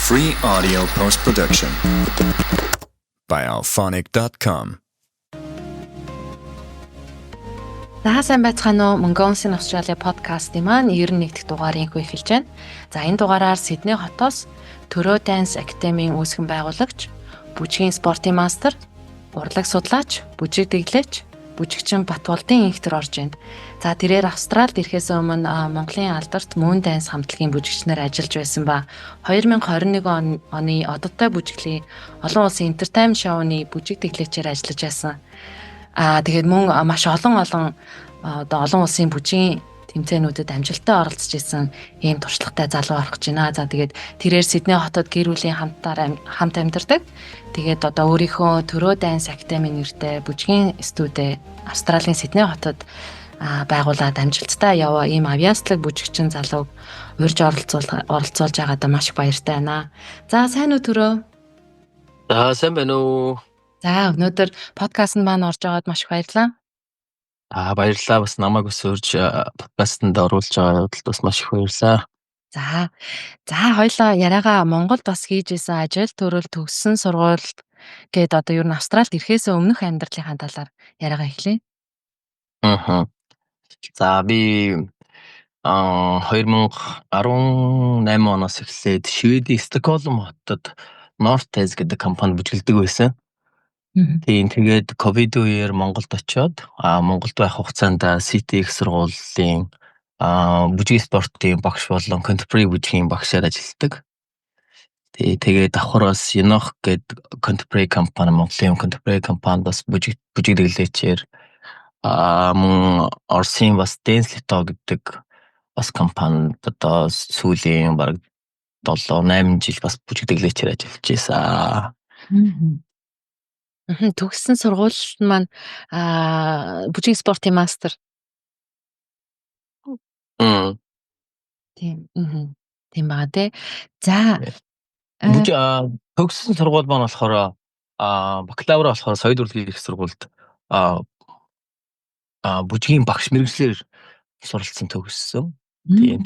Free audio post-production by alphonic.com. Сайн байцгаана уу? Mongolian Australia podcast-ийн маань 91 дахь дугаарыг эхэлж байна. За энэ дугаараар Сидней хотоос Төрөө Dance Academy-ийн үүсгэн байгуулагч, бүжгийн спортын мастер, урлаг судлаач, бүжиг дэглэгч, бүжигчин Батболдын инхтер орж байна. За тэрээр Австралид ирэхээс өмнө Монголын алдарт Moon Dance хамтлагийн бүжигчнээр ажиллаж байсан ба 2021 оны ододтой бүжиглийн олон улсын entertainment шоуны бүжиг дэглэгчээр ажиллаж байсан. Тэгээд мөн маш олон улсын бүжгийн тэмцээнүүдэд амжилттай оролцож исэн ийм туршлагатай залуу орох гэж байна. За тэгээд тэрээр Сидней хотод гэр бүлийн хамт амьдардаг. Тэгээд одоо өөрийнхөө Төрөө Dance Academy нэртэй бүжгийн студи Австралийн Сидней хотод байгуулад амжилттай яваа ийм авьяаслаг бүжигчин залууг урьж оролцуулж байгаадаа маш их баяртай байна. За сайн уу Төрөө? За сайн байна уу? За өнөөдөр подкастт маань орж байгаад маш их баярлалаа. Баярлалаа. Бас намайг бас урьж подкастт оруулж байгаад бас маш их баярлалаа. За хоёлаа яриагаа Монголд бас хийж исэн ажил, төрөл, төгссөн сургууль гээд одоо ер нь Австралид ирэхээс өмнөх амьдралынхаа талаар яриагаа эхлэе. За би 2018 оноос эхлээд Шведийн Стокгольм хотод North-Tez гэдэг компанид бүжгэлдэг байсан. Тэгээд ковид үеэр Монголд очиод Монголд байх хугацаанд City их сургуулийн бүжгийн спортын багш болон contemporary бүжгийн багшаар ажилладаг. Тэгээд давхраас Enoch гэдэг contemporary компани, Монголын contemporary компанид бас бүжиг дэглэгчээр мөн Орсын бас Dance Lito гэдэг бас компанид одоо сүүлийн бараг 7-8 жил бас бүжиг дэглэгчээр ажиллаж байсан. Төгссөн сургууль маань бүжгийн спортын мастер. Тийм баа тий. За төгссөн сургууль маань болохоор бакалавра болохоор соёл урлагийн их сургуульд бүжгийн багш мэргэжлэр суралцсан төгссөн.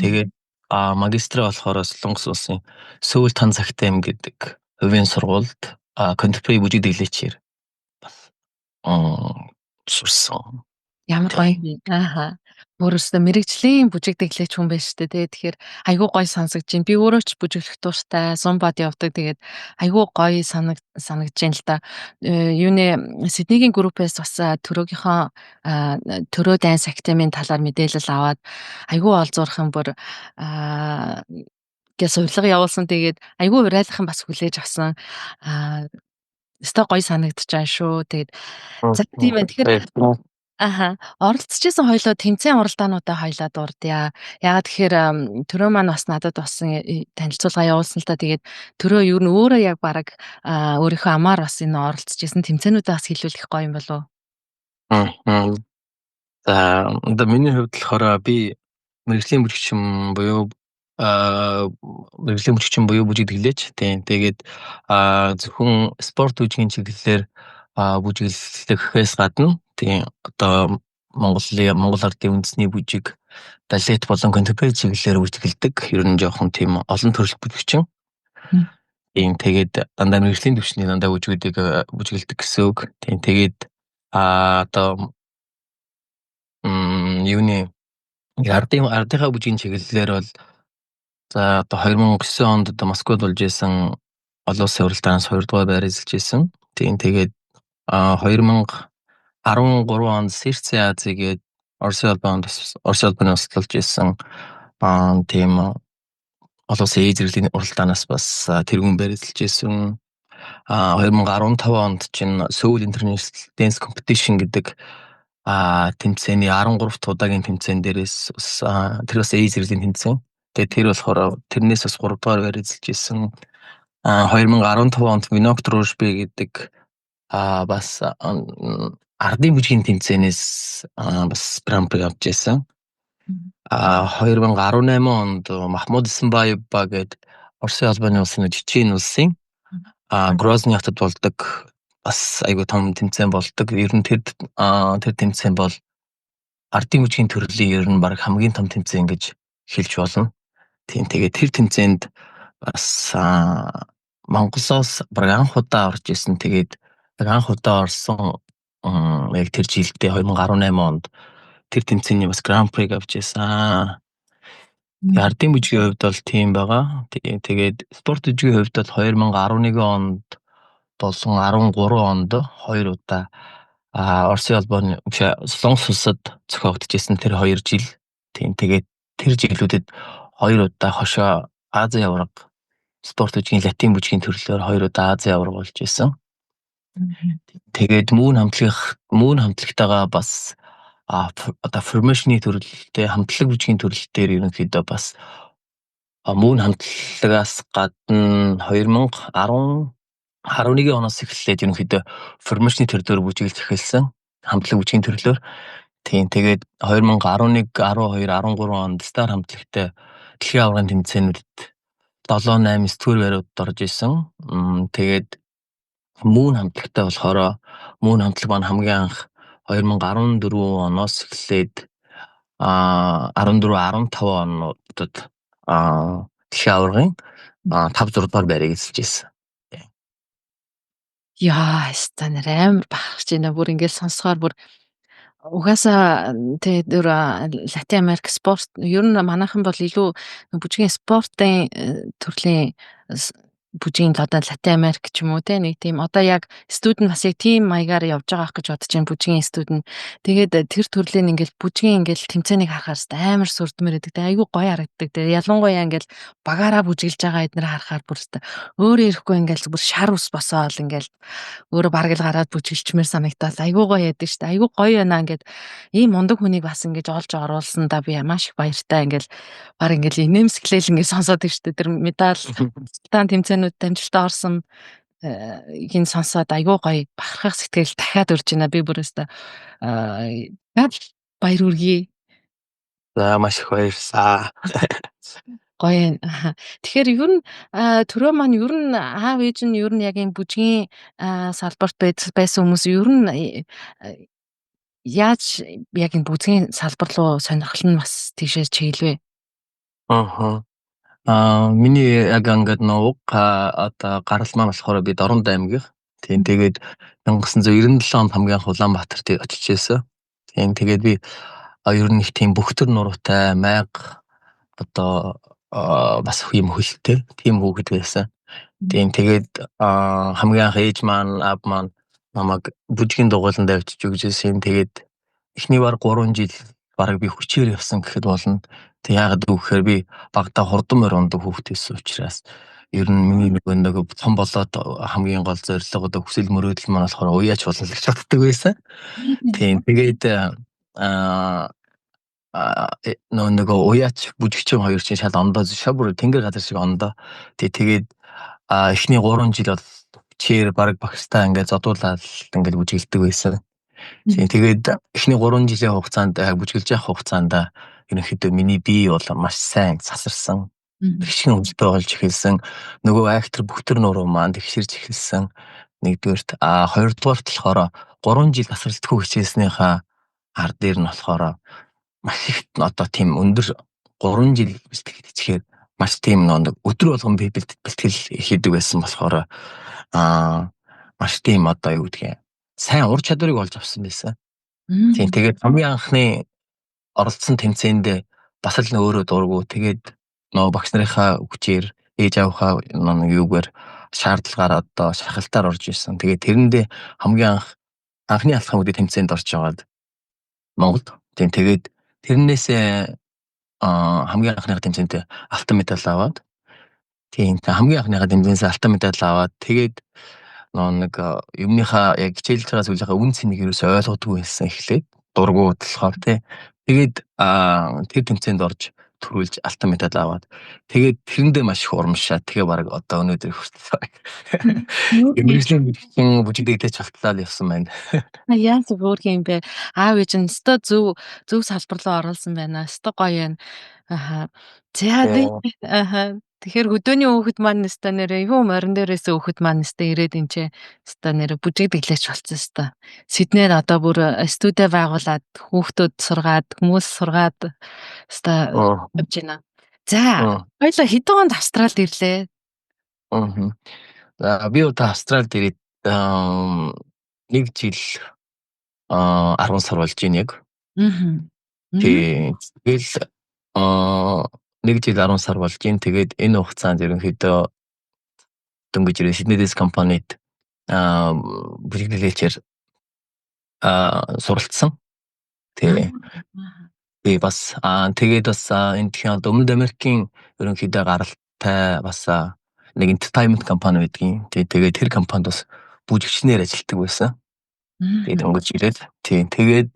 Тэгээд магистраа болохоор Солонгос улсын Сөүл Танз Актем гэдэг хувийн сургуульд contemporary бүжиг дэглэгчээр бас сурсан. Ямар гоё. Өөрөөсөө мэрэгжлийн бүжиг дэглэгч хүн байж штэ тий. Тэгэхээр айгүй гоё сонсогдож байна. Би өөрөө ч бүжиглэх тууштай зумбад явдаг. Тэгээд айгүй гоё санагдаж байна л да. Юуны Сиднейгийн группээс бас Төрөөгийнхөө Төрөө Dance Academy-ийн талаар мэдээлэл аваад айгүй олзуурхан бүр гээ сувлага явуулсан. Тэгээд айгүй урайлахын бас хүлээж авсан. Өстой гоё санагдаж байгаа шүү. Тэгээд за тийм байна. Тэгэхээр оролцож исэн хоёлоо тэмцээн уралдаануудаа хоёлаа дурдъя. Яагаад тэгэхээр Төрөө маань бас надад бас танилцуулга явуулсан л та. Тэгээд Төрөө юу н өөрөө яг бараг өөрийнхөө амаар бас энэ оролцож исэн тэмцээнүүдээ бас хэлүүлэх гоё юм болов уу? За миний хувьд болохоор би мэрэгжлийн бүжигчин буюу бүжиг дэглэж. Тэгээд зөвхөн спорт бүжгийн чиглэлээр бүжиглэхээс гадна одоо Монгол ардын үндэсний бүжиг, балет болон contemporary чиглэлээр бүжиглдэг. Ер нь жоохон тийм олон төрөл бүжигчин. Тэгээд дандаа мэргэжлийн түвшний дандаа бүжгүүдийг бүжиглдэг гэсэн үг. Тэгээд одоо юуны ардынхаа бүжгийн чиглэлээр бол за одоо 2009 онд одоо Москвад болж исэн олон улсын уралдаанаас 2 дугаар байр эзэлж исэн. Тэгээд 2013 онд Сирци Азигээд Орсын албаны услуулж исэн тийм олон улсын эзэрлэгийн уралдаанаас бас тэргүүн байр эзэлж исэн. 2015 онд чинь Seoul International Dance Competition гэдэг тэмцээний 13 дахь удаагийн тэмцээн дээрээс тэр бас эзэрлэгийн тэмцээн. Тэгээд тэр болохоор тэрнээс бас 3 дугаар байр эзэлж исэн. 2015 онд Vinok Drushby гэдэг бас ардын бүжгийн тэмцээнээс бас гран при авч исэн. 2018 онд Махмуд Исенбаев гэдэг Орсын албаны улсын Чечен улсын Грозный хотод болдог бас айгүй том тэмцээн болдог. Ер нь тэр тэмцээн бол ардын бүжгийн төрлийн ер нь баг хамгийн том тэмцээн гэж хэлж болно. Тэгээд тэр тэмцээнд бас Монголоос баг анх удаа орж исэн. Тэгээд анх удаа орсон яг тэр жилдээ 2018 онд тэр тэмцээний бас Гран Приг авч исэн. Ардын бүжгийн хувьд бол тийм байгаа. Тэгээд спорт бүжгийн хувьд бол 2011 онд болон 13 онд 2 удаа Оросын холбооны Солонгос улсад зохиогдчихсэн тэр 2 жил. Тийм тэгээд тэр жилүүдэд 2 удаа хошоо Азийн аварга спорт бүжгийн латин бүжгийн төрлөөр 2 удаа Азийн аварга болж исэн. Тэгээд мөн хамтлагтайгаа бас одоо формашны төрөлтэй хамтлаг бүжгийн төрөл дээр ерөнхийдөө бас мөн хамтлагаас гадна 2011 оноос эхлээд ерөнхийдөө формашны төрлөөр бүжиглж эхэлсэн. Хамтлаг бүжгийн төрлөөр. Тийм тэгээд 2011, 12, 13 онд Стар хамтлагтай дэлхийн аваргын тэмцээнүүдэд 7, 8, 9 байрууд орж исэн. Тэгээд мөн хамтлагтай болохоор мөн хамтлаг маань хамгийн анх 2014 оноос эхлээд 14, 15 онуудад дэлхийн аваргын 5, 6 дугаар байрыг эзэлж исэн. Яа, стан амар бахарч байна. Бүр ингээд сонсохоор бүр угаасаа тэгээд Латин Америк спорт ер нь манайхан бол илүү бүжгийн спортын төрлийн бүжгийн одоо Латин Америк ч юм уу те нэг тийм одоо яг студент бас яг тийм маягаар явж байгаа гэж бодож байна бүжгийн студент. Тэгээд тэр төрлийн ингээл бүжгийн ингээл тэмцээнийг харахаар амар сүрдмэр байдаг. Тэгээд айгүй гоё харагддаг. Тэгээд ялангуяа ингээл багаараа бүжиглж байгаа эднэр харахаар бүр өөрөө ирэхгүй ингээл бүр шар ус босоол ингээл өөрөө бараг л гараад бүжиглчмээр санагдаад айгүй гоё яадаг шүү дээ. Айгүй гоё байна ингээд ийм мундаг хүнийг бас ингэж олж оруулсан да би маш их баяртай ингээл баг ингээл инээмсэглэл ингээд сонсоод их шүү дээ. Тэр медаль таан тэмцээнүүд дамжуулалтаа орсон ийн сонсоод айгүй гоё бахархах сэтгэл дахиад урж байна. Би бүр өстө баяр үргэе. За маш их баярлалаа. Гоё. Тэгэхээр ер нь төрөө маань ер нь аав ээж нь ер нь яг энэ бүжгийн салбарт байсан хүмүүс ер нь яаж яг энэ бүжгийн салбар руу сонирхол нь бас тийшээ чиглэвэ. Миний яг ингээд нууг одоо гарал маань болохоор би Дорнод аймгийн. Тийм тэгээд 1997 онд хамгийн анх Улаанбаатарт очиж ирсэн. Тийм тэгээд би ер нь их тийм бөхтөр нуруутай майг одоо бас юм хөлтэй тийм хүүхэд байсан. Тийм тэгээд хамгийн анх ээж маань аав маань намайг бүжгийн дугуйланд авчиж өгчээсэн. Тэгээд эхний баг 3 жил бараг би хүчээр явсан гэхэд болно. Тэг яагаад гэвэл би багтаа хурдан морь ундаг хүүхэд байсан учраас ер нь миний нөгөө том болоод хамгийн гол зорилго одоо хүсэл мөрөөдөл маань болохоор уяач болно гэж боддог байсан. Тийм тэгээд нөгөө уяач бүжигчин хоёр чинь шал ондоо бүр тэнгэр газар шиг ондоо. Тэгээд эхний 3 жил бол чээр баг багштай ингээд зодуулаад ингээд бүжиглдэг байсан. Тэгээд эхний 3 жилийн хугацаанд бүжиглж явах хугацаанд ерөнхийдөө миний бие бол маш сайн сасарсан. Хичнээн өвдөлтөй болж эхэлсэн. Нөгөө актер бүхтэр нуруу маань тэгширж эхэлсэн. Нэгдүгээрт хоёрдугаарт болохоор 3 жил тасралтгүй хичээснийхаа ар дээр нь болохоор маш их одоо тийм өндөр 3 жил бэлтгэж маш тийм нэг өдөр болгон би бэлтгэл хийдэг байсан болохоор маш тийм одоо юу гэдгийг сайн ур чадварыг олж авсан байсан. Тийм тэгээд хамгийн анхны оролцсон тэмцээнд бас л өөрөө дургу тэгээд нөгөө багш нарынхаа хүчээр ээж аавынхаа юугаар шаардлагаар одоо шахалтаар орж ирсэн. Тэгээд тэрэндээ хамгийн анхны алхам үдэ тэмцээнд орж яваад Монголд. Тийм тэгээд тэрнээсээ хамгийн анхныхаа тэмцээнд алтан медаль аваад тийм хамгийн анхныхаа тэмцээнээс алтан медаль аваад тэгээд нэг юмныхаа яг хичээлж байгаа зүйлийнхаа үн цэнийг ерөөсөй ойлгодгүй байсан эхлээд дургу болохоор тэгээд тэр тэмцээнд орж төрүүлж алтан медаль аваад тэгээд тэрэндээ маш их урамшаа тэгээ баг одоо өнөөдөр хүртэл эмэрхлийн бүжигдэгдэж шалтгаалал явсан байна. Яа зүгээр юм бэ? Аав ээж нь өстой зөв салбар руу оруулсан байна. Өстой гоё байна. За тэгэхээр хөдөөний хүүхэд маань өстой нэрээ юу морин дээрээс хүүхэд маань өстой ирээд энэ ч өстой нэрээ бүжигдэглэж болцсон өстой. Сиднейд одоо бүр студи байгуулад хүүхдүүд сургаад хүмүүс сургаад өстой явж байна. За, хоёлоо хэдэн онд Австралид ирлээ? Би одоо Австралид ирээд 1 жил 10 сар болж байна яг. Тэгэл 1 жил 10 сар болж байна. Тэгээд энэ хугацаанд ерөнхийдөө дөнгөж ирээ Sydney-дэс компанид бүжиглэлээр суралцсан. Би бас тэгээд бас энэ тхийн Өмнөд Америкийн ерөнхийдөө гаралтай бас нэг entertainment компани байдгийн. Тэгээд тэр компанид бас бүжигчнээр ажилладаг байсан. Тэгээд дөнгөж ирээд тэгээд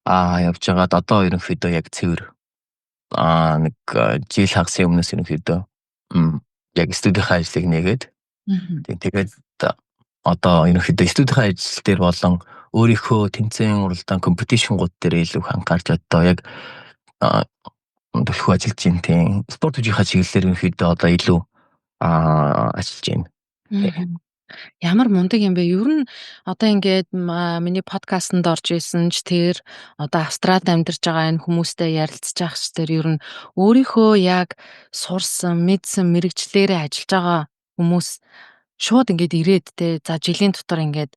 явж байгаад одоо ерөнхийдөө яг цэвэр нэг жил хагасын өмнөөс ерөнхийдөө яг студийнхаа ажлыг нээгээд тэгээд одоо ерөнхийдөө студийнхаа ажил дээр болон өөрийнхөө тэмцээн уралдаан компетишнгууд дээр илүү их анхаарч одоо яг төлхөө ажиллаж байна тийм. Спорт үжийнхаа чиглэлээр ерөнхийдөө одоо илүү ажиллаж байна. Ямар мундаг юм бэ? Ер нь одоо ингээд миний подкастт орж исэн ч тэр одоо Австралид амьдарч байгаа энэ хүмүүстэй ярилцж байгаа ч тэр ер нь өөрийнхөө яг сурсан, мэдсэн мэрэгчлэрээ ажиллаж байгаа хүмүүс шууд ингээд ирээд те за жилийн дотор ингээд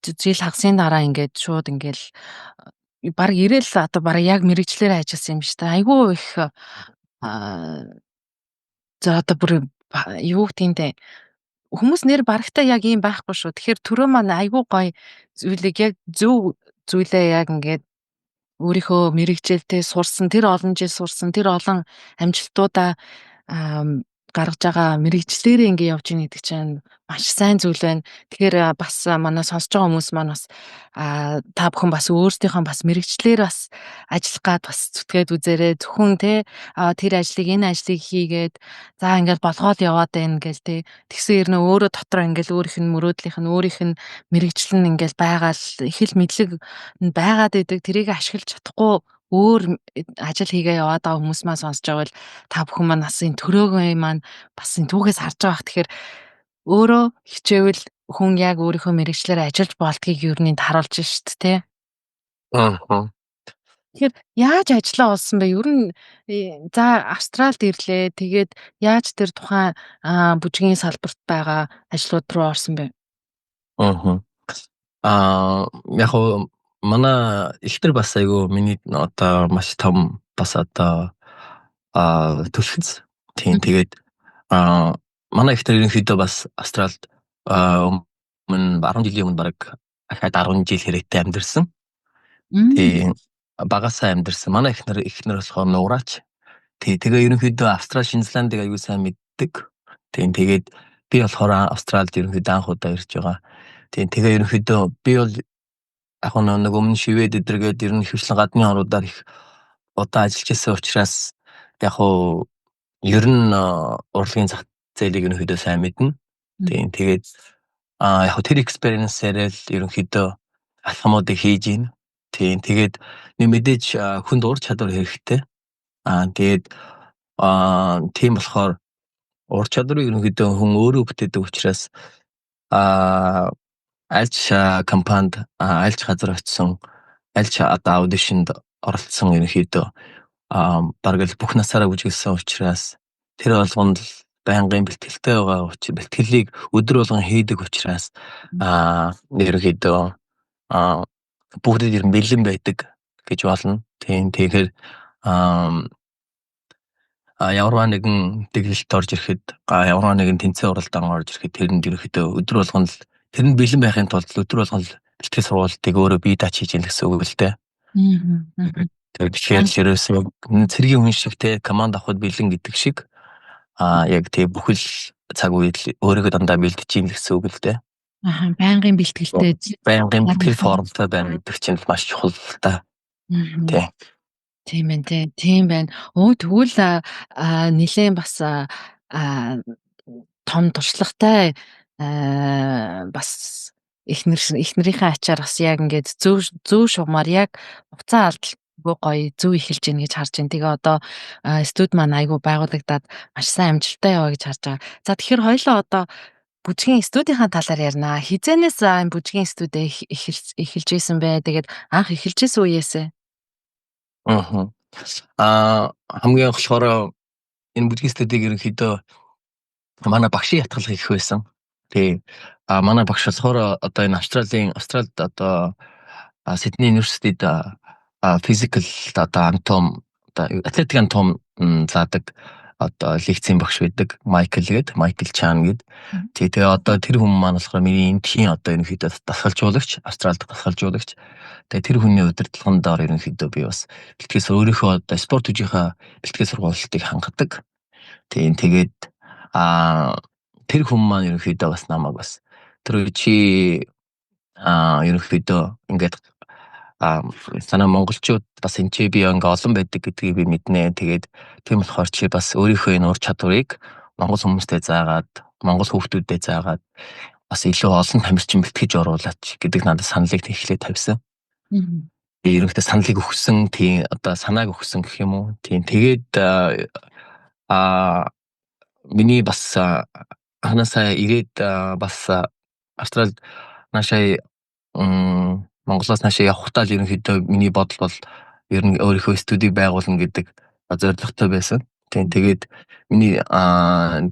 жил хагасын дараа ингээд шууд ингээл баг ирээл одоо баг яг мэрэгчлэрээ ажилласан юм шүү дээ. Айгүй их за одоо бүр юу гэнтэй хүмүүс нэр барагтай яг ийм байхгүй шүү. Тэгэхээр түрүү маань айгүй гоё зүйлийг яг зөв зүйлээ яг ингээд өөрийнхөө мэрэгчлэлтэй сурсан, тэр олон жил сурсан, тэр олон амжилтуудаа гаргаж байгаа мэрэгчлэрээ ингээд явж ийн гэдэг чинь маш сайн зүйл байна. Тэгэхээр бас манай сонсож байгаа хүмүүс маань бас та бүхэн бас өөрсдийнхөө бас мэрэгчлэр бас ажиллах гад бас зүтгээд үзээрэй. Зөвхөн тэр ажлыг энэ ажлыг хийгээд за ингээд болгоод яваад байна гэл тэгсэн ирнэ өөрөө дотор ингээд өөрийнх нь мөрөөдлийнх нь өөрийнх нь мэрэгчлэн ингээд байгаал их л мэдлэг байгаад идэг тэрийг ашиглаж чадахгүй өөр ажил хийгээ яваад байгаа хүмүүс маань сонсож байвал та бүхэн маань бас энэ төрөөгөө маань бас энэ түүхээс харж байгаа. Тэгэхээр өөрөө хичээвэл хүн яг өөрийнхөө мэрэгчлэр ажиллаж болдгийг юу нэнд харуулж шít те. Тэгэхээр яаж ажиллаа олсон бэ? Ер нь за Австралид ирлээ. Тэгээд яаж тэр тухайн бүжгийн салбарт байгаа ажлууд руу орсон бэ? Яг манай ихтер бас айгүй миний одоо маш том бас одоо төлөвлөс. Тэгээд манай ихтер ерөнхийдөө бас Австралид өмнө 10 жилийн өмнө баг ахаад 10 жил хэрэгтээ амьдэрсэн. Тийм багасаа амьдэрсэн. Манай ихнэр болохоор нуураач. Тэгээ ерөнхийдөө Австрали, Шинзландыг аягүй сайн мэддэг. Тэгээд би болохоор Австралид ерөнхийдөө анх удаа ирж байгаа. Тэгээ ерөнхийдөө би бол яг нэг өмнө шивэд өдргээд ер нь хөвчлэн гадны орнуудаар их удаа ажиллаж байсан учраас яг ер нь урлагийн зах зээлийг ерөнхийдөө сайн мэднэ. Тэгээд яг тэр экспириенсээр л ерөнхийдөө алхамуудыг хийж ийн. Тэгээд мэдээж хүнд ур чадвар хэрэгтэй. Тэгээд тийм болохоор ур чадварыг ерөнхийдөө хүн өөрөө бүтээдэг учраас альч компанид альч газар очсон альч одоо аудишнд оролцсон ерөнхийдөө бараг л бүх насаараа бүжгэлсэн учраас тэр болгонд байнгын бэлтгэлтэй байгаа учраас бэлтгэлийг өдөр болгон хийдэг учраас ерөнхийдөө бүгдэд ер нь бэлэн байдаг гэж болно. Тэгэхээр ямар нэгэн дэглэлт орж ирэхэд ямар нэгэн тэнцээ уралдаан орж ирэхэд тэрэнд ерөнхийдөө өдөр болгон л тэрэнд бэлэн байхын тулд өдөр болгон л бэлтгэл сургалтыг өөрөө бие дааж хийж яах гэсэн үг л дээ. Тэгэхээр ерөөсөө цэргийн хүн шиг команд авахд бэлэн гэдэг шиг яг бүхэл цаг үед өөрийгөө дандаа бэлдэж ийн гэсэн үг л дээ. Байнгын бэлтгэлтэй. Байнгын бэлтгэл формтой байна гэдэг чинь маш чухал л та. Тийм байна. Тийм байна. Тэгвэл нэлээд бас том туршлагатай бас эхнэрийнхээ ачаар бас яг ингээд зөв шугамар яг уцаа алдалгүй гоё зөв эхэлж гин гэж харж байна. Тэгээ одоо студ маань айгу байгуулагдаад маш сайн амжилттай яваа гэж харж байгаа. За тэгэхээр хоёлоо одоо бүжгийн студийнхаа талаар ярина. Хизэнээс энэ бүжгийн студид эхэлж ийсэн бэ? Тэгээд анх эхэлж ийсэн үеэсээ? Хамгийн болохоор энэ бүжгийн студийг ерөнхийдөө манай багшийн ятгалах их байсан. Тэгээ манай багш болохоор одоо энэ Австралид одоо Сидней Университед физикл одоо анатом одоо атлетик анатом заадаг одоо лекцийн багш байдаг. Майкл Чан гэдэг. Тэгээ одоо тэр хүн маань болохоор миний эндхийн одоо ерөнхийдөө дасгалжуулагч, Австралид дасгалжуулагч. Тэгээ тэр хүний удирдлагын доор ерөнхийдөө би бас бэлтгэл өөрийнхөө одоо спорт үжийнхаа бэлтгэл сургалтыг хангадаг. Тэгээд тэр хүн маань ерөнхийдөө бас намайг бас тэр чи ерөнхийдөө ингээд санаа монголчууд бас энэ чи би ингээ олон байдаг гэдгийг би мэднэ. Тэгээд тийм болохоор чи бас өөрийнхөө энэ ур чадварыг монгол хүмүүстэй заагаад, монгол хүүхдүүдэд заагаад бас илүү олон тамирчин бэлтгэж оруулаач гэдэг надад саналыг тэгэхээр тавьсан. Ерөнхийдөө саналыг өгсөн, тийм одоо санааг өгсөн гэх юм уу. Тийм тэгээд миний бас ханаасаа ирээд бас Австралид наашаа Монголоос наашаа явахдаа л ерөнхийдөө миний бодол бол ер нь өөрийнхөө студийг байгуулна гэдэг зорилготой байсан. Тэгээд миний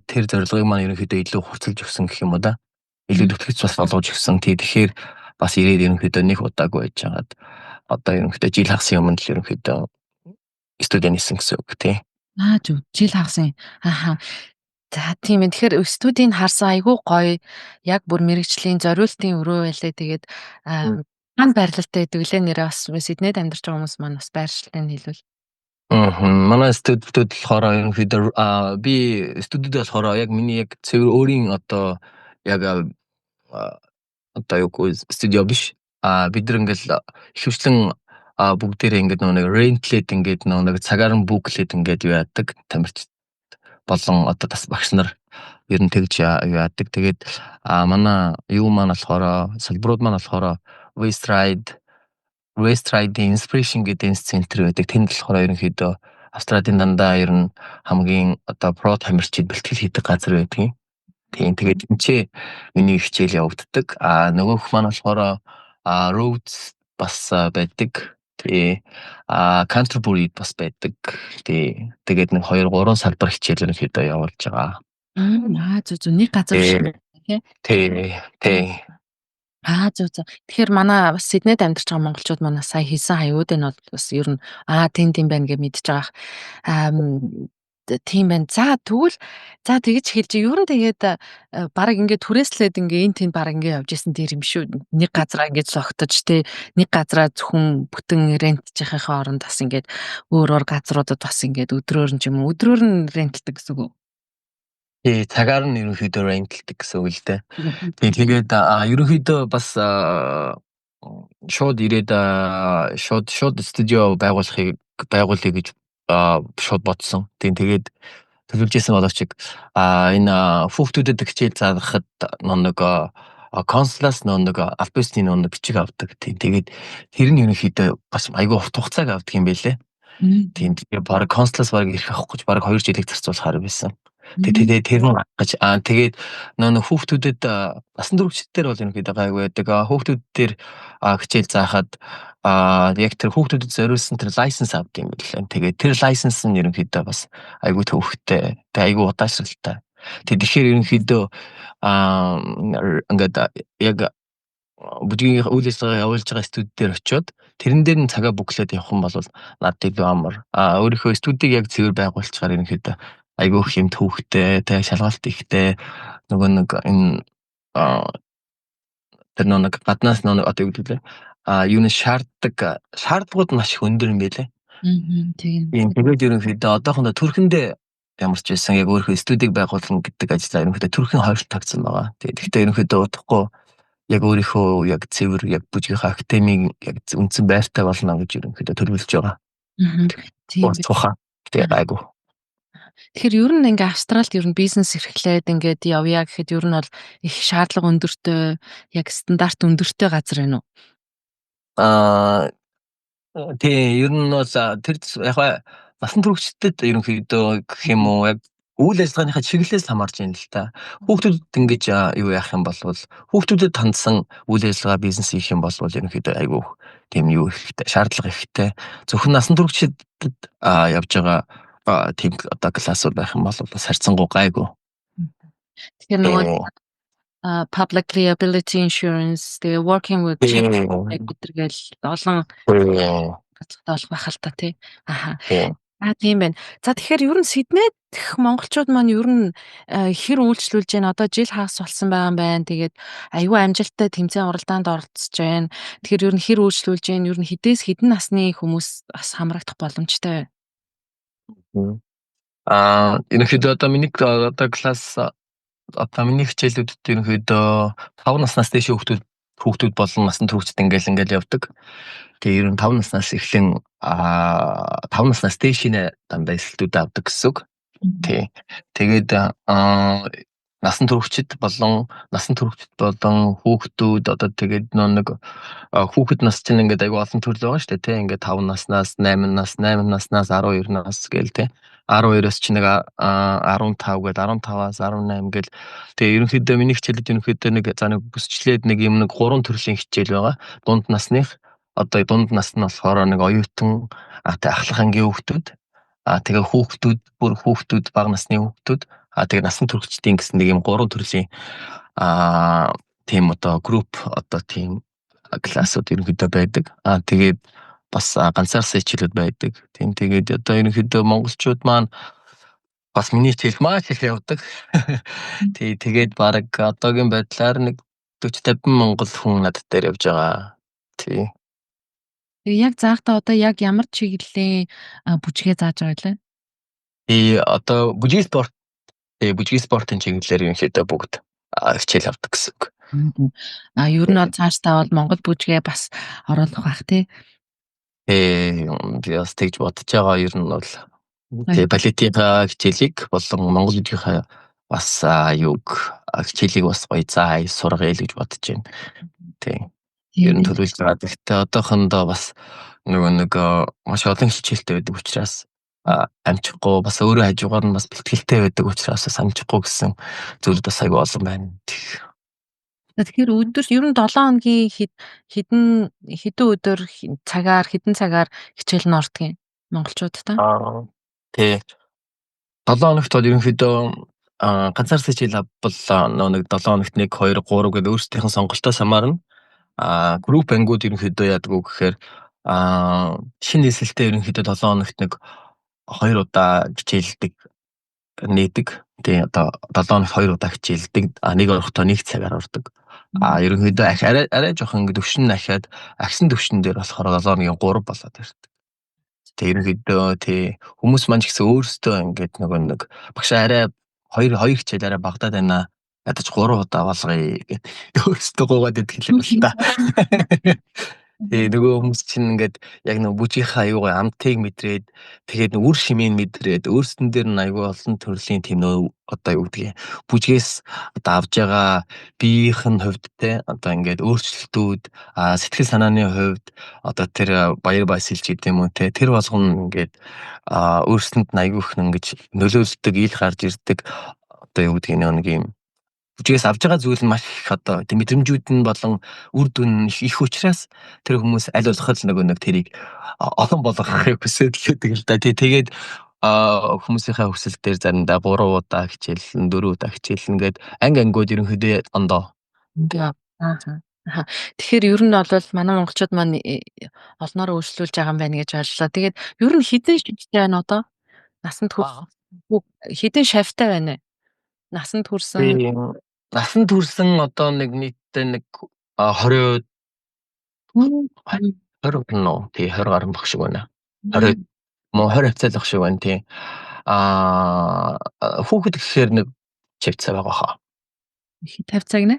тэр зорилгыг маань ерөнхийдөө илүү хурцлж өгсөн гэх юм уу да. Илүү төтгөж бас болгож өгсөн. Тэгэхээр бас ирээд ерөнхийдөө нэг удаагүй байж байгаад одоо ерөнхийдөө жил хагасан өмнө л ерөнхийдөө студид нисэн гэсэн үг тий. Зөв жил хагасан. За тийм ээ. Тэгэхээр студийг харсан айгүй гоё. Яг бүр мэрэгжлийн зориултын өрөө байлаа. Тэгээд маань байрлалтай гэдэг лээ нэрээ бас Сиднейд амьдарч байгаа хүмүүс маань бас байршлыг хэлвэл. Манай студид болохоор ерөнхийдөө би студид болохоор яг миний яг цэвэр өөрийн одоо яг одоо юу студио биш. Бид нар ингээл ихэвчлэн бүгдээрээ ингээд нэг rentled ингээд нэг цагаар нь бүүклээд ингээд юу яадаг тамирч болон одоо бас багш нар ер нь тэгж яадаг. Тэгээд манай юу маань болохоор салбарууд маань болохоор Westride Inspiration гэдэг dance center байдаг. Тэнд болохоор ерөнхийдөө Австралийн дандаа ер нь хамгийн одоо про тамирчид бэлтгэл хийдэг газар байдаг. Тэгээд энэ миний хичээл явагддаг. Нөгөөх маань болохоор Rhodes бас байдаг. Canterbury бас байдаг. Тэгээд нэг 2-3 салбар хичээл ерөнхийдөө явуулж байгаа. Зөв нэг газар шиг тий. Зөв. Тэгэхээр манай бас Сиднейд амьдарч байгаа монголчууд манай сая хийсэн хаяууд энэ бол бас ер нь тийм байна гэж мэдж байгаа. Тийм байна. Тэгвэл тэгэж хэлж ер нь тэгээд баг ингээд түрээслээд энэ тэнд баг ингээд явж исэн дээр юм шүү. Нэг газараа ингээд зогтож нэг газараа зөвхөн бүтэн рентжихийнхаа оронд бас ингээд өөр газруудад бас ингээд өдрөөр нь рентлдэг гэсэн үг. Цагаар нь ерөнхийдөө рентлдэг гэсэн үг л дээ. Тэгээд ерөнхийдөө бас шууд ирээд шууд студио байгуулъя гэж шууд бодсон. Тэгээд төлөвлөжсэн боловч энэ хүүхдүүдэд хичээл заахад нэг консулаас нэг албасны нэг бичиг авдаг. Тэгээд тэр нь ерөнхийдөө бас айгүй урт хугацааг авдаг юм байлээ. Тэгээд баг консулаас баг ирэх авахгүй баг 2 жилийг зарцуулахаар байсан. Тэгээд тэр нь гаж тэгээд нэг хүүхдүүдэд насан туршидтэр бол ерөнхийдөө гайгүй байдаг. Хүүхдүүд дээр хичээл заахад яг тэр хүүхдүүдэд зориулсан тэр лайсенс авдаг юм билээ. Тэгээд тэр лайсенс нь ерөнхийдөө бас айгүй төвөгтэй. Тэгээд айгүй удаашралтай. Тэгэхээр ерөнхийдөө ингээд яг бүжгийн үйл ажиллагаа явуулж байгаа студид дээр очиод тэрэн дээр нь цагаа бүглээд явах юм бол надад илүү амар. Өөрийнхөө студийг яг цэвэр байгуулчихаар ерөнхийдөө айгүй их юм төвөгтэй, тэг шалгалт ихтэй нөгөө нэг энэ тэр нэг гаднаас нэг одоо юу гэдэг юу нэг шаардлагууд маш их өндөр юм байлээ. Тийм. Тэгээд ерөнхийдөө одоохондоо төрхөндөө ямарч байсан яг өөрийнхөө студийг байгуулна гэдэг ажлаа ерөнхийдөө төрхөн хойш тагцсан байгаа. Тэгэхдээ ерөнхийдөө удахгүй яг өөрийнхөө яг цэвэр яг бүжгийнхаа академиг яг үндсэн байртай болно гэж ерөнхийдөө төлөвлөж байгаа. Тийм. Тэгээд айгүй. Тэгэхээр ер нь ингээ Австралид ер нь бизнес эрхлээд ингээд явъя гэхэд ер нь бол их шаардлага өндөртэй, яг стандарт өндөртэй газар байна уу? Ер нь бол тэр яг насан туршидтад ерөнхийдөө гэх юм уу яг үйл ажиллагааныхаа чиглэлээс хамаарч байна л та. Хүүхдүүдэд ингэж юу яах юм бол хүүхдүүдэд хандсан үйл ажиллагаа бизнес хийх юм бол ерөнхийдөө айгүй тийм юу ихтэй шаардлага ихтэй. Зөвхөн насан туршидтад явж байгаа тийм одоо классууд байх юм бол бас харьцангуй гайгүй. Тэгэхээр нөгөө public liability insurance, тэгээ working with гэдэргээл олон гацхтай болох байх л та тий. Тийм байна. За тэгэхээр ер нь Сиднейд монголчууд маань ер нь хэр үйлчлүүлж байна? Одоо жил хагас болсон байгаа юм байна. Тэгээд аюу амжилттай тэмцээн уралдаанд оролцож байна. Тэгэхээр ер нь хэр үйлчлүүлж байна? Ер нь хэдээс хэдэн насны хүмүүс бас хамрагдах боломжтой вэ? Ерөнхийдөө одоо миний одоо класс одоо миний хичээлүүдэд ерөнхийдөө 5 наснаас дээш хүүхдүүд болон насан туршид ингээл явдаг. Тэгээ ер нь 5 наснаас эхлэн 5 наснаас дээшийн дандаа эсэлтүүд авдаг гэсэн үг. Тий. Тэгээд насан туршид болон хүүхдүүд одоо тэгээд нэг хүүхэд нас чинь ингээд аягүй олон төрөл байгаа шүү дээ тий. Ингээд 5 наснаас 8 наснаас 12 нас гээл тий. 12-оос чи нэг 15 гээд 15-аас 18 гээл тэгээ ерөнхийдөө миний хичээлд ерөнхийдөө нэг бүсчлээд нэг юм нэг 3 төрлийн хичээл байгаа. Дунд насных одоо дунд нас нь болохоор нэг оюутан ахлах ангийн хүүхдүүд тэгээ хүүхдүүд бага насны хүүхдүүд тэгээ насан туршидын гэсэн нэг юм 3 төрлийн тийм одоо групп одоо тийм классууд ерөнхийдөө байдаг. Тэгээд бас ганцаарсан хичээлүүд байдаг. Тийм тэгээд одоо ерөнхийдөө монголчууд маань бас миний хичээл маш их явдаг. Тэгээд баг одоогийн байдлаар нэг 40-50 монгол хүн над дээр явж байгаа. Тий. Яг заахта одоо яг ямар чиглэлийн бүжгээ зааж байгаа вэ? Одоо бүжгийн спортын чиглэлээр ерөнхийдөө бүгд хичээл авдаг гэсэн үг. Ер нь цаашдаа бол монгол бүжгээ бас оруулах бах тий. Би бас тэгж бодож байгаа ер нь бол балетийн хичээлийг болон монгол бүжгийн бас хичээлийг бас гоё заа сургая л гэж бодож байна. Тий. Ер нь төлөвлөж байгаа. Гэхдээ одоохондоо бас нэг маш олон хичээлтэй байдаг учраас амжихгүй бас өөрөө хажуугаар нь бас бэлтгэлтэй байдаг учраас амжихгүй гэсэн зүйл бас аягүй олон байна. Тэгэхээр өдөр ер нь 7 хоногийн хэдэн өдөр хэдэн цагаар хичээл нь ордог юм монголчуудтай? Тий. 7 хоногт бол ерөнхийдөө ганцаарсан хичээл авбал нэг 7 хоногт 1 2 3 гэдэг өөрсдийнх нь сонголтоос хамаарна. Групп ангууд ерөнхийдөө яадаг уу гэхээр шинэ нислэлтэй ерөнхийдөө 7 хоногт нэг 2 удаа хичээлдэг нээдэг. Тэгээ одоо 7 хоногт 2 удаа хичээлдэг. Нэг орохдоо 1 цагаар ордог. Ерөнхийдөө арай жоохон ингэ төвшин ахаад агсан төвшин дээр болохоор 7 хоногийн 3 болоод ирдэг. Тэгээ ерөнхийдөө тий хүмүүс маань ч гэсэн өөрсдөө ингээд нэг багшаа арай 2 хичээл арай багтаад байна. Ядаж 3 удаа болгоё гэд өөрсдөө гоогаад идэх юм л та. Тэгээ нөгөө хүмүүс чинь ингээд яг нэг бүжийнхаа аюугаа амтыг мэдрээд тэгээд үр шимийг мэдрээд өөрсдөн дээр нь аюу олон төрлийн тийм нөө одоо юу гэдгийг бүжгээс одоо авж байгаа биеийн хувьд те одоо ингээд өөрчлөлтүүд сэтгэл санааны хувьд одоо тэр баяр баясгалж гэдэг юм уу те тэр болгоно ингээд өөрсдөнд нь аюу их ингэж нөлөөлдөг ил гарч ирдэг одоо юу гэдгийг нэг юм бүжгээс авж байгаа зүйл нь маш их одоо тийм мэдрэмжүүд нь болон үр дүн их учраас тэр хүмүүс аль болох нэг тэрийг олон болгохыг хүсэж байдаг л да. Тэгээд хүмүүсийнхээ хүсэл дээр заримдаа 3 удаа хичээлэн 4 удаа хичээлэн гээд ангууд ерөнхийдөө ондоо. Тэгэхээр ер нь бол манай монголчууд маань олноор өөрчлүүлж байгаа юм байна гэж ойлголоо. Тэгээд ер нь хэдэн шивтэй байна одоо? Насанд хүрсэн хэдэн шавьтай байна вэ? Насанд хүрсэн одоо нэг нийтдээ нэг 20 нөө тий 20 гаруй баг шиг байна. 20 хавцаалах шиг байна тий. Хүүхэд гэхээр нэг хавцаа байгаа хаа. Хэд хавцааг нэ?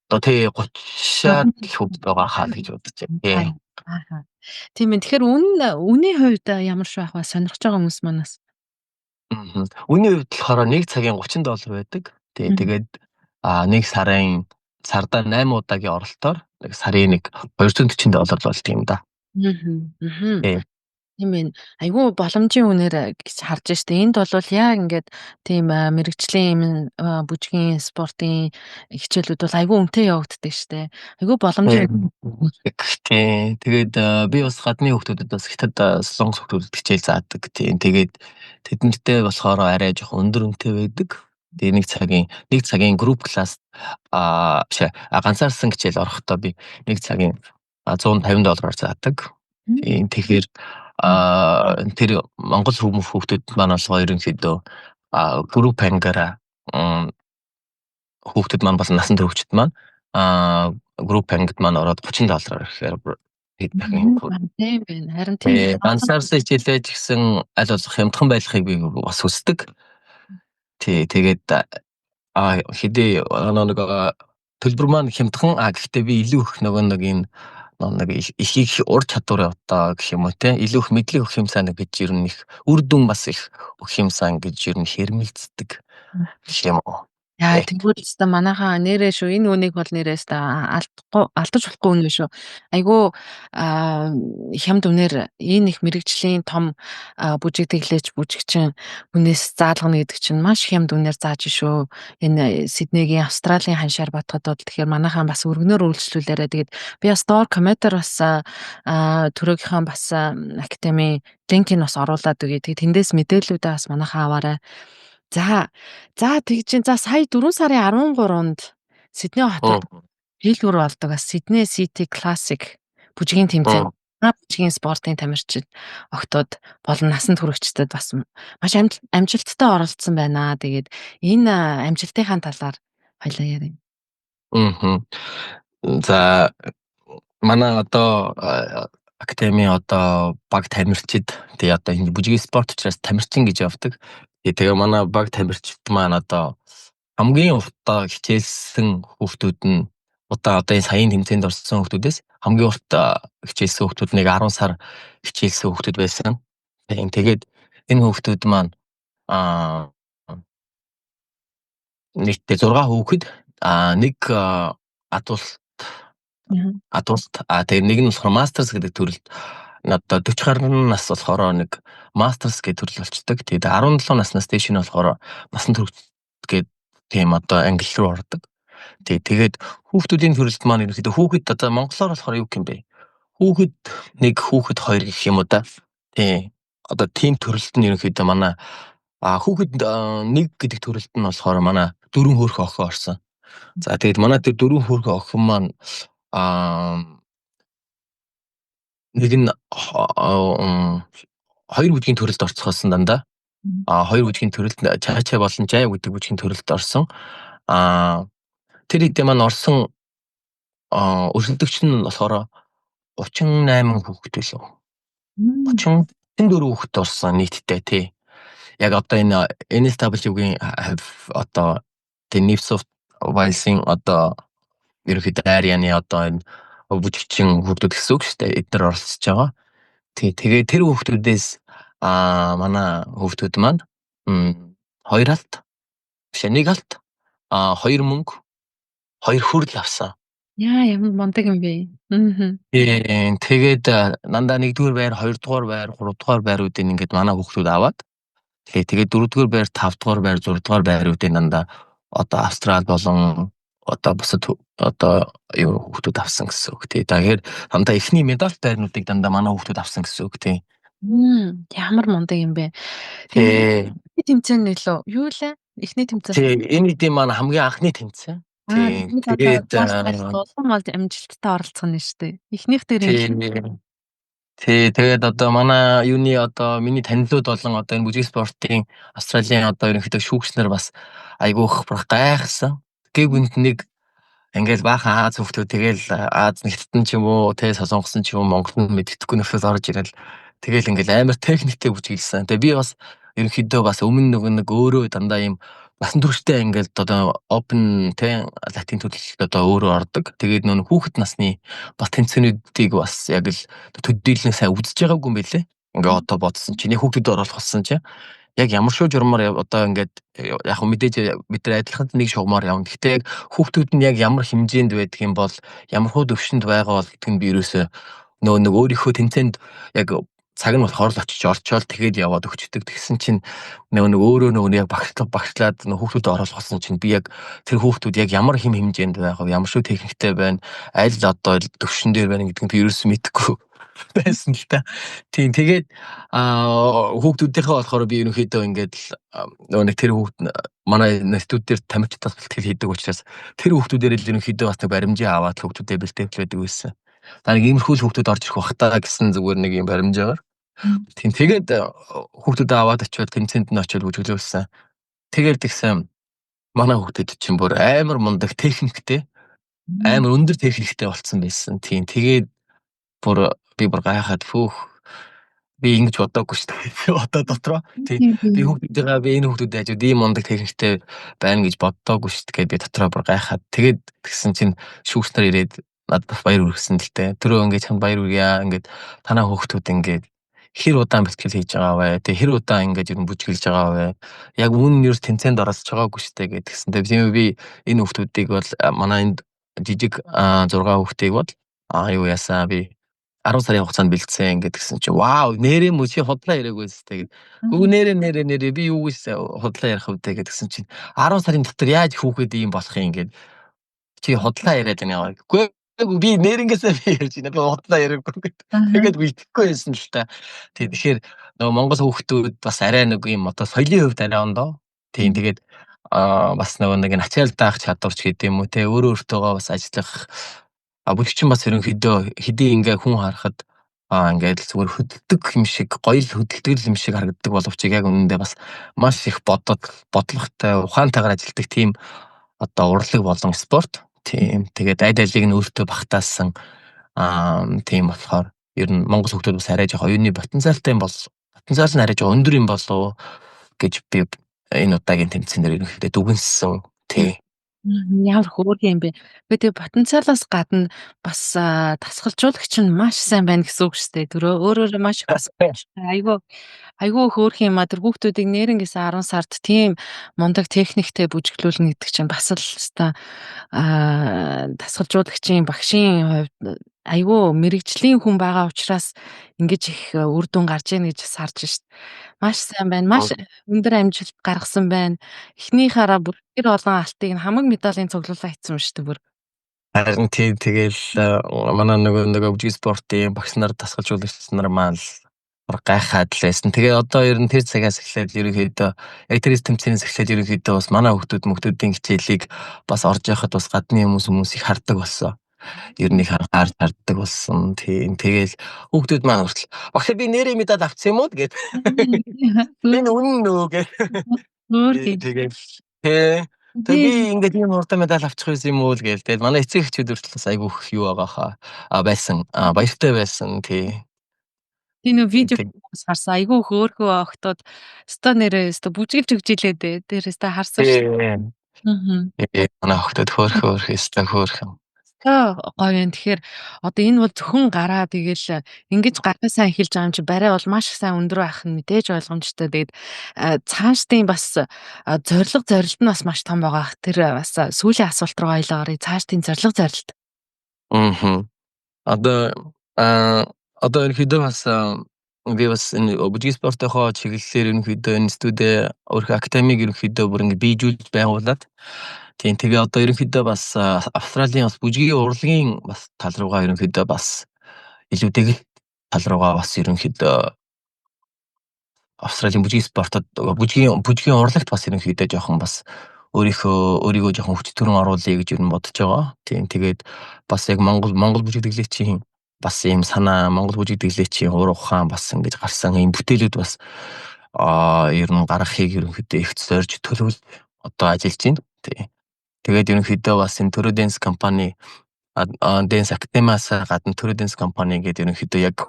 Одоо тий 30-аад хүүхэд байгаа хаа гэж бодож байна. Тийм ээ. Тэгэхээр үнийн хувьд ямар шиг байх вэ? Сонирхож байгаа хүмүүс манаас. Үнийн хувьд болохоор 1 цагийн $30 байдаг. Тий тэгээд нэг сардаа 8 удаагийн оролтоор нэг сарын нэг $240 болдог юм да. Тийм ээ. Айгүй боломжийн үнээр гэж харж штэ. Энд бол яг ингээд тийм мэрэгжлийн юм бүжгийн спортын хичээлүүд бол айгүй үнэтэй явагддаг штэ. Айгүй боломжийн Тийм. Тэгээд би бас гадны хүмүүсд бас хятад солонгос хүмүүсд хичээл заадаг. Тийм. Тэгээд тэднэртэй болохоор арай жоохон өндөр үнэтэй байдаг. Тэгээд нэг цагийн групп класс ганцаарсан хичээл орохдоо би нэг цагийн $150 заадаг. Тийм. Тэгэхээр тэр Монгол хүүхдүүд маань болохоор ерөнхийдөө групп ангаараа хүүхдүүд маань бол насан туршид маань групп ангид маань ороод $30 ихээр хэд дахин тийм байна. Харин тийм ганцаарсан хичээлээ ч гэсэн аль болох хямдхан байхыг би бас хүсдэг. Тэгээд хэдий нэг төлбөр маань хямдхан гэхдээ би илүү их нэг энэ их ур чадвар одоо гэх юм уу те илүү их мэдлэг өгөх юмсан гэж ер нь их үр дүн бас их өгөх юмсан гэж ер нь хэрмэлцдэг гэх юм уу. Яа тэгвэл өстө манайхаа нэрээ шүү. Энэ үнийг бол нэрээ өстө алдаж болохгүй үн шүү. Айгу хямд үнээр энэ их мэрэгжлийн том бүжиг тэглэж бүжигчин хүнээс заалгана гэдэг чинь маш хямд үнээр зааж шүү. Энэ Сиднейгийн Австралийн ханшаар батхад бол тэгэхээр манайхаа бас өргөнөөр үйлчлүүлээрэ тэгээд би бас доор комментор бас төрөөгийнхаа бас академи линкийг бас оруулаад өгье. Тэгээд тэндээс мэдээллүүдээ бас манайхаа аваарай. За тэгж за сая 4 сарын 13-нд Сидней хотод хэлбэр болдог бас Sydney City Classic бүжгийн тэмцээн бүжгийн спортын тамирчид октод болон насан туршидчдад бас маш амжилттай оролцсон байна. Тэгээд энэ амжилтынхаа талаар хоёлаа ярив. За манай одоо академи одоо баг тамирчид тэгээ одоо энэ бүжгийн спорт учраас тамирчин гэж явдаг. Тэгээ манай баг тамирчид маань одоо хамгийн уртаа хичээлсэн хүүхдүүд нь одоо энэ саяын тэмцээнд орсон хүүхдүүдээс хамгийн урт хичээлсэн хүүхдүүд нэг 10 сар хичээлсэн хүүхдүүд байсан. Тэгээд энэ хүүхдүүд маань нийтдээ 6 хүүхэд нэг адуулт тэгээд нэг нь болохоор мастерс гэдэг төрөлд одоо 40 гаруй нас болохоор нэг мастерс гэдэг төрөл болчдөг. Тэгээд 17 наснаас дээш нь болохоор насан турш гэдэг тийм одоо англи руу ордог. Тэгээд хүүхдүүдийн төрөлд маань ерөнхийдөө хүүхэд одоо монголоор болохоор юу юм бэ? Хүүхэд 1 хүүхэд 2 гэх юм уу да. Тийм. Одоо тийм төрөлд нь ерөнхийдөө манай хүүхэд 1 гэдэг төрөлд нь болохоор манай 4 хөөрхөн охин орсон. За тэгээд манай тэр 4 хөөрхөн охин маань нэг нь 2 бүжгийн төрөлд орцгоосон дандаа. 2 бүжгийн төрөлд чаачаа болон жай гэдэг бүжгийн төрөлд орсон. Тэр хэдий маань орсон өрсөлдөгч нь болохоор 38 хүүхэд байлаа. 34 хүүхэд орсон нийтдээ тий. Яг одоо энэ NSW-гийн одоо New South Wales-ийн одоо ерөнхийдөө арианы одоо энэ бүжигчин хүүхдүүд гэсэн үг шүү дээ. Эдгээр оролцож байгаа. Тэгээд тэр хүүхдүүдээс манай хүүхдүүд маань 2 алт биш 1 алт 2 мөнгө 2 хүрэл авсан. Яа ямар мундаг юм бэ. Тэгээд дандаа 1-р байр, 2-р байр, 3-р байруудын ингээд манай хүүхдүүд аваад тэгээд 4-р байр, 5-р байр, 6-р байруудын дандаа одоо Австрал болон одоо бусад одоо юу хүүхдүүд авсан гэсэн үг тий. Тэгэхээр дандаа эхний медаль байрнуудыг дандаа манай хүүхдүүд авсан гэсэн үг тий. Ямар мундаг юм бэ. Тэгээд тэмцээн нэлөө юу лээ? Эхний тэмцээн. Тий, энэ хэдийн маань хамгийн анхны тэмцээн. Тэгээд улам бол амжилттай оролцох нь шүү дээ. Эхнийх дээр тэгээд одоо манай юуны одоо миний танилуд болон одоо энэ бүжиг спортын Австралийн одоо ерөнхийдөө шүүгчнэр бас айгүйх гайхсан. Гэвгүнд нэг ингээл баахан Аз хүүхдүүд тэгэл Аз нэгттэн ч юм уу тэ солонгосон ч юм уу Монголд мэддэхгүй нөхөд орж ирэл тэгэл ингээл амар техниктэй бүжиглсэн. Тэгээ би бас ерөнхийдөө бас өмнө нэг өөрөө дандаа юм насан турштай ингээл одоо open тэ латин төлөвлөлт одоо өөрөө ордог. Тэгээд нөө хүүхэд насны бас тэмцээнүүдийг бас яг л төдийлэн сайн үзэж байгаагүй юм байлээ. Ингээ одоо бодсон чинь хүүхдүүд оруулах болсон чинь яг ямар шүү журмаар одоо ингээд яг мэдээж бид нар адилхан нэг шугамар явна. Гэхдээ яг хүүхдүүд нь яг ямар хэмжээнд байдаг юм бол ямар хуу төвшөнд байгаа бол гэдэг нь би ерөөсөө нэг өөрийнхөө тэмцээнд яг цаг нь болохоор л очиж орчоол тэгээд яваад өгчдөг. Тэгсэн чинь нэг өөрөө яг багшлаад хүүхдүүдэд оруулсан чинь би яг тэр хүүхдүүд яг ямар хэм хэмжээнд байгаа, ямар шүү техниктэй байна, аль одоо төвшин дээр байна гэдгийг би ерөөсөө мэдэхгүй байсан л та. Тийм тэгээд хүүхдүүдийнхээ болохоор би ерөнхийдөө ингээд нэг тэр хүүхд манай институт дээр тамирчдаас бэлтгэл хийдэг учраас тэр хүүхдүүдээр л ерөнхийдөө бас нэг баримжаа аваад хүүхдүүдэд бэлтгэлдэг байсан. Та нэг иймэрхүү хүүхдүүд орж ирэх бах таа гэсэн зүгээр нэг юм баримжаагаар. Тийм тэгээд хүүхдүүдэд аваад очиод тэмцээнд нь очиод бүжиглүүлсэн. Тэгээд тэгсэн манай хүүхдүүд чинь бүр амар мундаг техниктэй, амар өндөр техниктэй болцсон байсан. Тийм тэгээд би бүр гайхаад би ингэж бодоогүй шүү дээ. Одоо дотроо тийм би энэ хүүхдүүд хажууд ийм мундаг техниктэй байна гэж бодоогүй шүү дээ. Би дотроо бүр гайхаад тэгээд тэгсэн чинь шүүгч нар ирээд надад баяр хүргэсэн л дээ. Түрүү ингэж чамд баяр хүргье. Ингээд танаа хүүхдүүд ингээд хэр удаан бэлтгэл хийж байгаа вэ? Тэгээ хэр удаан ингэж ер нь бүжиглж байгаа вэ? Яг үүн нэрс тэмцээнд оролцож байгаагүй шүү дээ гэдгсэн. Тэгээд би энэ хүүхдүүдийг бол манай энд жижиг 6 хүүхдийг бол юу ясаа би 10 сарын хугацаанд бэлдсэн ингээд гэсэн чи вау нэрээ мө чи худлаа яриаггүй зү. Үгүй нэрээ би юу гэж худлаа ярих вэ гэдгсэн чинь 10 сарын дотор яаж хүүхэд ийм болох юм ингээд чи худлаа яриад байна. Үгүй би нэрнгээсээ би ярьж байна. Би худлаа яриаггүй гэдэг. Тэгээд бэлдэхгүй байсан л та. Тэгэхээр нөгөө Монгол хүүхдүүд бас арай нэг юм одоо соёлын хувьд арай ондоо. Тийм тэгээд бас нөгөө нэг ачаал даах чадварч гэдэг юм уу те өөртөөгөө бас ажиллах бүлэгчин бас ерөнхийдөө хэдий ингээ хүн харахад ингээд зүгээр хөдөлдөг юм шиг гоё л хөдөлдөг юм шиг харагддаг боловч яг үнэндээ бас маш их бодлоготой ухаантайгаар ажилладаг тийм одоо урлаг болон спорт тийм тэгээд алийг нь өөртөө багтаасан тийм болохоор ер нь Монгол хүүхдүүд бас арай жоох оюуны потенциалтай юм бол потенциал нь арай жоох өндөр юм болов гэж би энэ удаагийн тэмцээнээр ерөнхийдөө дүгнсэн тийм. Ямар хөөрхөн юм бэ? Тэгээ потенциалаас гадна бас тасгалжуулагч нь маш сайн байна гэсэн үг шүү дээ. Өөрөөр маш айгүй хөөрхөн юм а. Тэр хүүхдүүдийг нэрнгэс 10 сард тийм мундаг техниктэй бүжиглүүлнэ гэдэг чинь бас л тасгалжуулагчийн багшийн хувьд айгүй мэрэгжлийн хүн байгаа учраас ингэж их үр дүн гарч ийн гэж харж шít. Маш сайн байна. Маш өндөр амжилт гаргасан байна. Эхнийхаараа бүр тэр олон алтыг хамаг медалийн цуглуулаа хийсэн шүү дээ бүр. Харин тийм тэгэл манай нөгөө бүжиг спортын багш нар тасгалжуулагч нар маань гайхаад л байсан. Тэгээ одоо ер нь тэр цагаас эхлээд ерөнхийдөө яг тэр тэмцээнээс эхлээд ерөнхийдөө бас манай хүүхдүүдийн хичээлийг бас орж яхад бас гадны хүмүүс их хардаг болсон. Ер нь их харж харддаг болсон. Тийм тэгэл хүүхдүүд маань хүртэл багш би нэрээ медаль авсан юм уу гэдэг. Энэ үнэн үү гэдэг. Тэгээд би ингээд юм урдаа медаль авчих байсан юм уу л гээл. Тэгэл манай эцэг эхчүүд хүртэл айгүй их юу байгаа байсан. Баяртай байсан тий. Энэ видео харсан айгүй хөөрхөө октод өстой нэрээ өстой бүжиглж өгч илээ дээ. Дээрээс та харсан шүү. Манай октод хөөрхөө өстой хөөрхөн. Гоё юм. Тэгэхээр одоо энэ бол зөвхөн гараа тэгэл ингэж гараа сайн эхэлж байгаа юм чи барай бол маш сайн өндөр байх нь мэдээж ойлгомжтой. Тэгээд цаашдын бас зорилт нь бас маш том байгаа. Тэр бас сүүлийн асуулт руу ойлоорой. Цаашдын зорилт. Одоо ерөнхийдөө бас би бас энэ бүжиг спортынхоо чиглэлээр ерөнхийдөө энэ студид өөрхөн академиг ерөнхийдөө бүр ингэ биежүүлж байгуулад тийм тэгээ одоо ерөнхийдөө бас Австралийн бас бүжгийн урлагийн бас тал руугаа ерөнхийдөө бас илүүтэйг тал руугаа бас ерөнхийдөө Австралийн бүжгийн спортод бүжгийн урлагт бас ерөнхийдөө жоохон бас өөрийгөө жоохон хүч төрөн оруулъя гэж ер нь бодож байгаа. Тийм тэгээд бас яг Монгол бүжиг дэглэгчийн бас ийм санаа Монгол бүжиг дэглэгчийн уур ухаан бас ингэж гарсан ийм бүтээлүүд бас ер нь гаргахыг ерөнхийдөө их зорж төлөвлөж одоо ажиллаж байна. Тийм. Тэгээд ерөнхийдөө бас энэ Төрөө Dance компани Dance Academy-аас гадна Төрөө Dance компани гэдэг ерөнхийдөө яг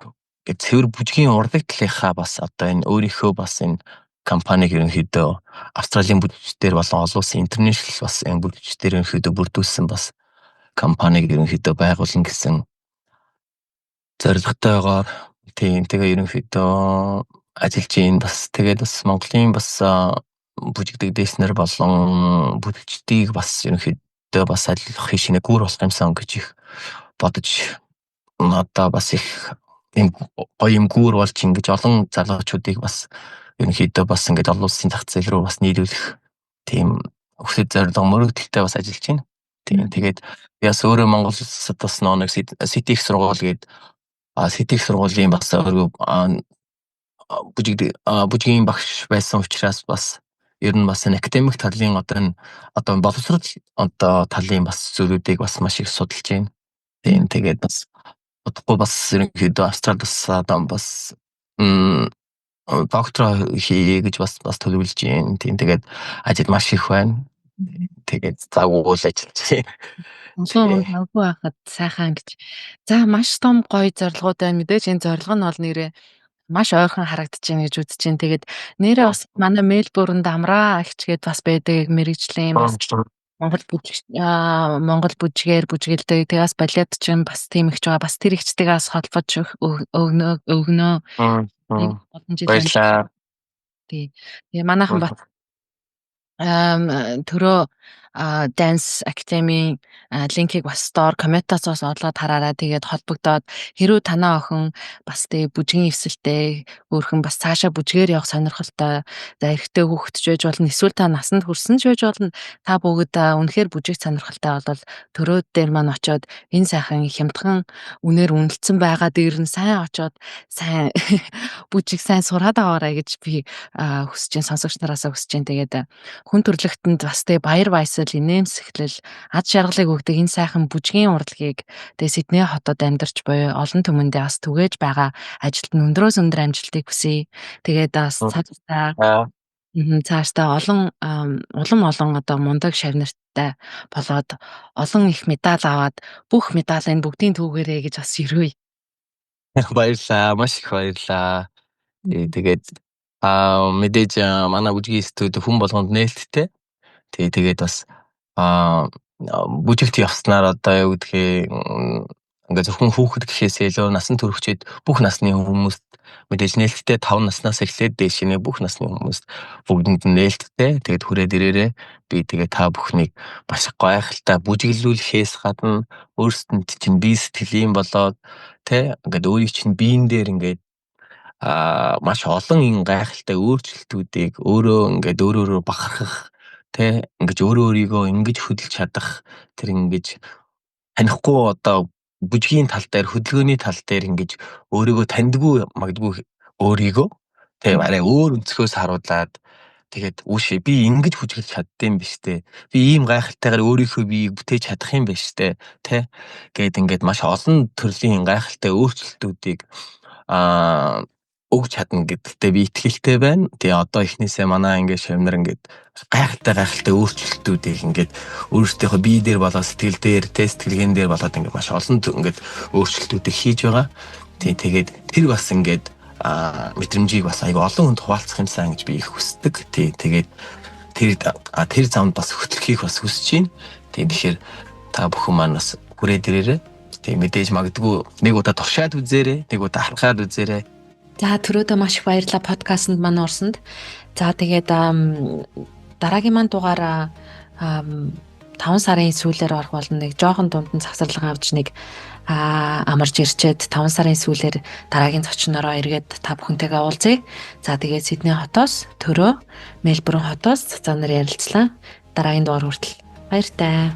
цэвэр бүжгийн урлаг талынхаа бас одоо энэ өөрийнхөө бас энэ компаниг ерөнхийдөө Австралийн бүжигчдэр болон олон улсын интернэшнл бас энэ бүжигчдэр ерөнхийдөө бүрдүүлсэн бас компаниг ерөнхийдөө байгуулна гэсэн зорилготойгоор тийм тэгээ ерөнхийдөө ажиллаж байна. Бас тэгээд бас Монголын бас бүжиг дэглэгчнэр болон бүжигчдийг бас ерөнхийдөө бас ажиллах шинэ гүр болох юмсан гэж их бодож одоо бас их тийм гоё юм гүүр болж ингэж олон залуучуудыг бас ерөнхийдөө бас ингэж олон улсын зах зээл рүү бас нийлүүлэх тийм өсөж зорилго мөрөгдөлтэй бас ажиллаж байна. Тийм тэгээд яс өөрөө Монгол улсад бас нэг сэтих сургууль гээд сэтих сургуулийн бас өөрөө бүжгийн багш байсан учраас бас ер нь бас академик талын одоо боловсрол талын бас зүйлүүдийг бас маш их судалж байна. Тийм тэгээд бас удахгүй бас ерөнхийдөө Австралид бас доктор хийе гэж бас төлөвлөж байна. Тийм тэгээд ажил маш их байна. Тэгээд загуул ажиллаж байна. Олон авгүй байхад сайхан гэж. За маш том гоё зорилгууд байна. Мэдээж энэ зорилго нь бол нэрээ маш ойрхон харагдаж байна гэж үзэж байна. Тэгээд нэрээ бас манай Мельбурнд амраа ахичгээд бас байдаг мэрэгжлийн бас Монгол бүжгээр бүжгэлдэг. Тэгээс балет ч юм бас тийм ихж байгаа. Бас тэр ихчтэйгээс холбож өгнө. Олон жил байна. Тэгээ манайхан бас төрөө Dance Academy линкийг бас store комментацаас одлоод хараарай. Тэгээд холбогдоод хэрүү танаа охин бас тэгээ бүжгийн эвсэлтэй өөрхөн бас цаашаа бүжгээр явах сонирхолтой за эрэгтэй хүүхэдч байж болно. Эсвэл та насанд хүрсэн ч байж болно. Та бүгд үнэхээр бүжиг сонирхолтой бол төрөө дээр маань очоод энэ сайхан хямдхан үнээр үнэлцэн байгаа дээр нь сайн очоод сайн бүжиг сайн сураад аваарай гэж би хүсэж जैन сонсогч нараасаа хүсэж जैन. Тэгээд хүн төрлөختөнд бас тэгээ баяр баясгал инээмсэглэл ад шаргалыг өгдөг энэ сайхан бүжгийн урлагийг тэгээ Сидней хотод амьдарч буй олон түмэндээ бас түгээж байгаа ажилд нь өндрөөс өндөр амжилтыг хүсье. Тэгээд бас цаашдаа олон одоо мундаг шавнартай болоод олон их медаль аваад бүх медаль бүгдийн түүгээрээ гэж бас ирвэ. Баярлаа, маш их баярлаа. Тэгээд мэдээж манай бүжгийн студи хүн болгонд нээлттэй. Тэгээд бас бүжигт явснаар одоо юу гэдгийг ингээд зөвхөн хүүхэд гэхээс илүү насан туршид бүх насны хүмүүст мэдээж нээлттэй 5 наснаас эхлээд дээшний бүх насны хүмүүст бүгдэнд нээлттэй. Тэгээд хүрээд ирээрээ би тэгээд та бүхнийг маш гайхалтай бүжиглүүлэхээс гадна өөрсдөнд чинь бие сэтгэлийн болоод ингээд өөрийн чинь биен дээр ингээд маш олон энэ гайхалтай өөрчлөлтүүдийг өөрөөрөө бахархах ингэж өөрийгөө ингэж хөдөлж чадах тэр ингэж танихгүй одоо бүжгийн тал дээр хөдөлгөөний тал дээр ингэж өөрийгөө таньдгүй магадгүй өөрийгөө арай өөр өнцгөөс харуулад тэгээд үүшээ би ингэж бүжгэлж чаддсан биш үү? Би ийм гайхалтайгаар өөрийнхөө биеийг бүтээж чадах юм биш үү? Гээд ингээд маш олон төрлийн гайхалтай өөрчлөлтүүдийг өгч чадна гэдэгтээ би итгэлтэй байна. Тэгээ одоо эхнээсээ манай ингээд шавнар ингээд гайхалтай өөрчлөлтүүдийг ингээд өөрсдийнхөө бие дээр болоод сэтгэл дээр, сэтгэлгэн дээр болоод ингээд маш олон ингээд өөрчлөлтүүдийг хийж байгаа. Тэгээд тэр бас ингээд мэдрэмжийг бас аяга олон хүнд хуваалцах юмсан гэж би их хүсдэг. Тэгээд тэр замд бас хөтлөхийг бас хүсэж байна. Тэгэхээр та бүхэн маань бас хүрээд ирээрэй. Тэгээд мэдээж магадгүй нэг удаа туршаад үзээрэй, нэг удаа харахад үзээрэй. За түрүүдээ маш их баярлалаа подкастт маань орсонд. За тэгээд дараагийн маань дугаараа 5 сарын сүүлээр орох болно. Нэг жоохон дунд нь завсарлага авч нэг амарч ирчээд 5 сарын сүүлээр дараагийн зочнороо эргээд та бүхэнтэйгээ уулзъя. За тэгээд Сидней хотоос төрөө Мельбурн хотоос цаанаар ярилцлаа. Дараагийн дугаар хүртэл баяртай.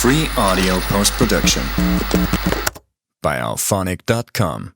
Free audio post-production by alphonic.com.